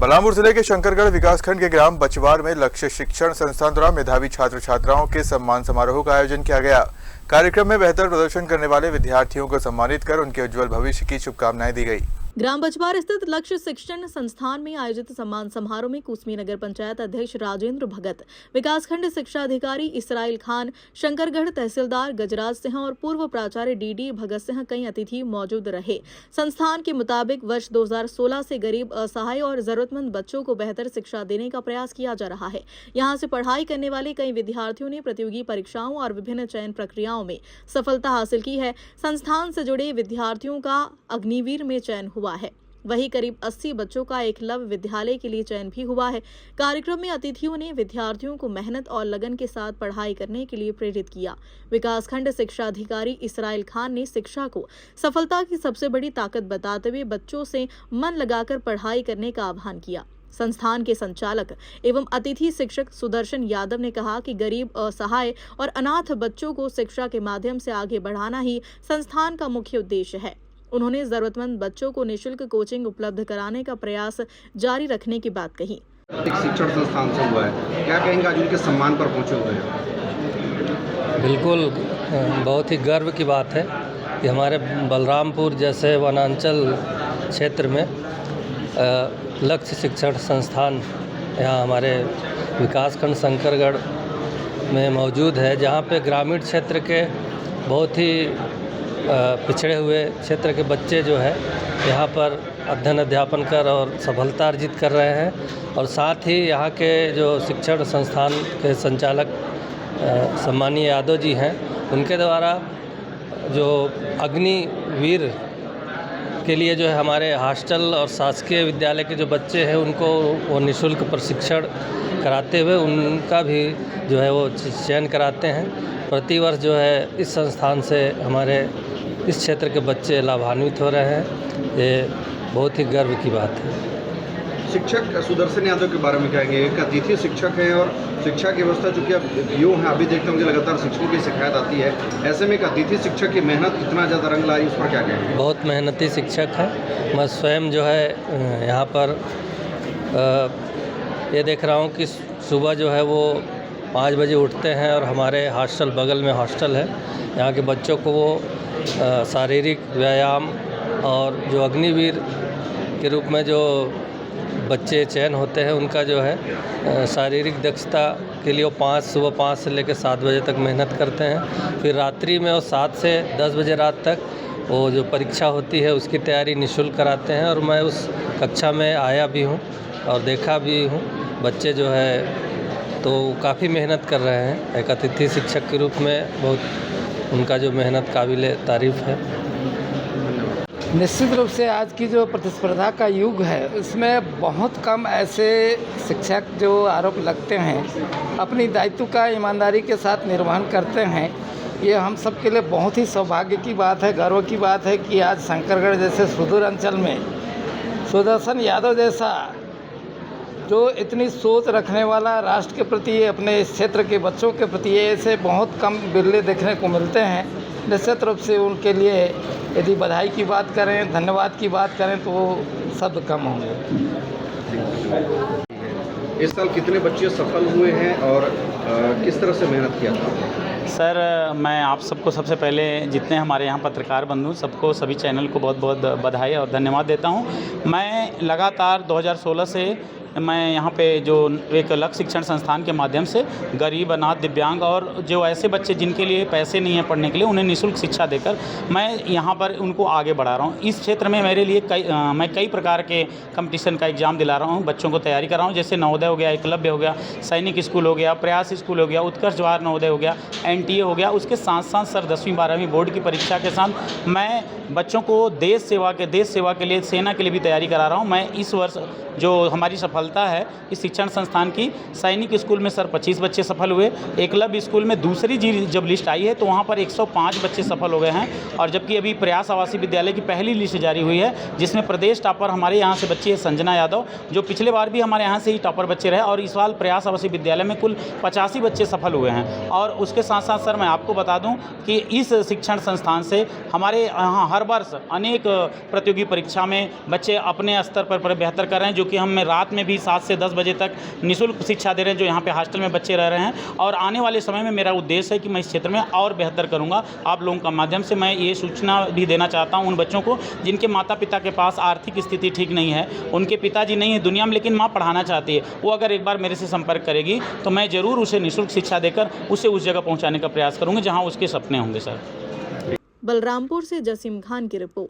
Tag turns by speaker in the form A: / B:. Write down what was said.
A: बलरामपुर जिले के शंकरगढ़ विकासखंड के ग्राम बचवार में लक्ष्य शिक्षण संस्थान द्वारा मेधावी छात्र छात्राओं के सम्मान समारोह का आयोजन किया गया। कार्यक्रम में बेहतर प्रदर्शन करने वाले विद्यार्थियों को सम्मानित कर उनके उज्जवल भविष्य की शुभकामनाएं दी गई।
B: ग्राम बचवार स्थित लक्ष्य शिक्षण संस्थान में आयोजित सम्मान समारोह में कुसमी नगर पंचायत अध्यक्ष राजेंद्र भगत, विकासखंड शिक्षा अधिकारी इसराइल खान, शंकरगढ़ तहसीलदार गजराज सिंह और पूर्व प्राचार्य डी भगत सिंह कई अतिथि मौजूद रहे। संस्थान के मुताबिक वर्ष 2016 से गरीब, असहाय और जरूरतमंद बच्चों को बेहतर शिक्षा देने का प्रयास किया जा रहा है। यहां से पढ़ाई करने वाले कई विद्यार्थियों ने प्रतियोगी परीक्षाओं और विभिन्न चयन प्रक्रियाओं में सफलता हासिल की है। संस्थान से जुड़े विद्यार्थियों का अग्निवीर में चयन हुआ है। वहीं करीब 80 बच्चों का एकलव्य विद्यालय के लिए चयन भी हुआ है। कार्यक्रम में अतिथियों ने विद्यार्थियों को मेहनत और लगन के साथ पढ़ाई करने के लिए प्रेरित किया। विकासखंड शिक्षा अधिकारी इसराइल खान ने शिक्षा को सफलता की सबसे बड़ी ताकत बताते हुए बच्चों से मन लगाकर पढ़ाई करने का आह्वान किया। संस्थान के संचालक एवं अतिथि शिक्षक सुदर्शन यादव ने कहा कि गरीब, असहाय और अनाथ बच्चों को शिक्षा के माध्यम से आगे बढ़ाना ही संस्थान का मुख्य उद्देश्य है। उन्होंने जरूरतमंद बच्चों को निःशुल्क कोचिंग उपलब्ध कराने का प्रयास जारी रखने की बात कही।
C: एक शिक्षण संस्थान से हुआ है, क्या कहेंगे आज उनके सम्मान पर पहुंचे हुए हैं?
D: बिल्कुल बहुत ही गर्व की बात है कि हमारे बलरामपुर जैसे वनांचल क्षेत्र में लक्ष्य शिक्षण संस्थान यहाँ हमारे विकासखंड शंकरगढ़ में मौजूद है, जहाँ पे ग्रामीण क्षेत्र के बहुत ही पिछड़े हुए क्षेत्र के बच्चे जो है यहाँ पर अध्ययन अध्यापन कर और सफलता अर्जित कर रहे हैं। और साथ ही यहाँ के जो शिक्षण संस्थान के संचालक सम्मानीय यादव जी हैं, उनके द्वारा जो अग्निवीर के लिए जो है हमारे हॉस्टल और शासकीय विद्यालय के जो बच्चे हैं उनको वो निःशुल्क प्रशिक्षण कराते हुए उनका भी जो है वो चयन कराते हैं। प्रतिवर्ष जो है इस संस्थान से हमारे इस क्षेत्र के बच्चे लाभान्वित हो रहे हैं। ये बहुत ही गर्व की बात है।
C: शिक्षक सुदर्शन यादव के बारे में कहेंगे, एक अतिथि शिक्षक हैं और शिक्षा की व्यवस्था चूँकि अब यूँ हैं, अभी देखते होंगे लगातार शिक्षकों की शिकायत आती है, ऐसे में एक अतिथि शिक्षक की मेहनत इतना ज़्यादा रंग ला रही है, उस पर क्या कहेंगे?
D: बहुत मेहनती शिक्षक है। मैं स्वयं जो है यहाँ पर ये देख रहा हूँ कि सुबह जो है वो 5 बजे उठते हैं और हमारे हॉस्टल, बगल में हॉस्टल है, यहाँ के बच्चों को वो शारीरिक व्यायाम और जो अग्निवीर के रूप में जो बच्चे चयन होते हैं उनका जो है शारीरिक दक्षता के लिए वो सुबह 5 से लेकर 7 बजे तक मेहनत करते हैं। फिर रात्रि में वो 7 से 10 बजे रात तक वो जो परीक्षा होती है उसकी तैयारी निःशुल्क कराते हैं। और मैं उस कक्षा में आया भी हूँ और देखा भी हूँ, बच्चे जो है तो काफ़ी मेहनत कर रहे हैं। एक अतिथि शिक्षक के रूप में बहुत उनका जो मेहनत काबिल तारीफ़ है।
E: निश्चित रूप से आज की जो प्रतिस्पर्धा का युग है उसमें बहुत कम ऐसे शिक्षक जो आरोप लगते हैं अपनी दायित्व का ईमानदारी के साथ निर्वहन करते हैं। ये हम सब के लिए बहुत ही सौभाग्य की बात है, गर्व की बात है कि आज शंकरगढ़ जैसे सुदूर अंचल में सुदर्शन यादव जैसा जो इतनी सोच रखने वाला, राष्ट्र के प्रति, अपने इस क्षेत्र के बच्चों के प्रति, ऐसे बहुत कम बिरले देखने को मिलते हैं। निश्चित रूप से उनके लिए यदि बधाई की बात करें, धन्यवाद की बात करें तो वो शब्द कम होंगे।
C: इस साल कितने बच्चे सफल हुए हैं और किस तरह से मेहनत किया था?
F: सर, मैं आप सबको सबसे पहले जितने हमारे यहाँ पत्रकार बंधु सबको, सभी चैनल को बहुत बहुत बधाई और धन्यवाद देता हूँ। मैं लगातार 2016 से मैं यहाँ पे जो एक लक्ष्य शिक्षण संस्थान के माध्यम से गरीब, अनाथ, दिव्यांग और जो ऐसे बच्चे जिनके लिए पैसे नहीं हैं पढ़ने के लिए, उन्हें निःशुल्क शिक्षा देकर मैं यहाँ पर उनको आगे बढ़ा रहा हूँ। इस क्षेत्र में मेरे लिए मैं कई प्रकार के कंपटीशन का एग्ज़ाम दिला रहा हूँ, बच्चों को तैयारी कर रहा हूँ। जैसे नवोदय हो गया, एकलव्य हो गया, सैनिक स्कूल हो गया, प्रयास स्कूल हो गया, उत्कर्ष जवाहर नवोदय हो गया, NTA हो गया। उसके साथ साथ सर 10वीं 12वीं बोर्ड की परीक्षा के साथ मैं बच्चों को देश सेवा के लिए, सेना के लिए भी तैयारी करा रहा हूँ। मैं इस वर्ष जो हमारी सफलता सफलता है कि शिक्षण संस्थान की सैनिक स्कूल में सर 25 बच्चे सफल हुए, एकलव्य स्कूल में दूसरी जब लिस्ट आई है तो वहाँ पर 105 बच्चे सफल हो गए हैं, और जबकि अभी प्रयास आवासीय विद्यालय की पहली लिस्ट जारी हुई है जिसमें प्रदेश टॉपर हमारे यहाँ से बच्ची है संजना यादव, जो पिछले बार भी हमारे यहाँ से ही टॉपर बच्चे रहे, और इस साल प्रयास आवासीय विद्यालय में कुल 85 बच्चे सफल हुए हैं। और उसके साथ साथ सर मैं आपको बता दूं कि इस शिक्षण संस्थान से हमारे यहाँ हर वर्ष अनेक प्रतियोगी परीक्षा में बच्चे अपने स्तर पर बेहतर कर रहे हैं, जो कि हम रात में भी 7 से 10 बजे तक निःशुल्क शिक्षा दे रहे हैं, जो यहाँ पे हॉस्टल में बच्चे रह रहे हैं। और आने वाले समय में मेरा उद्देश्य है कि मैं इस क्षेत्र में और बेहतर करूँगा। आप लोगों का माध्यम से मैं ये सूचना भी देना चाहता हूँ उन बच्चों को जिनके माता पिता के पास आर्थिक स्थिति ठीक नहीं है, उनके पिताजी नहीं है दुनिया में लेकिन माँ पढ़ाना चाहती है, वो अगर एक बार मेरे से संपर्क करेगी तो मैं ज़रूर उसे निःशुल्क शिक्षा देकर उसे उस जगह पहुँचाने का प्रयास करूँगी जहाँ उसके सपने होंगे। सर
B: बलरामपुर से जसीम खान की रिपोर्ट।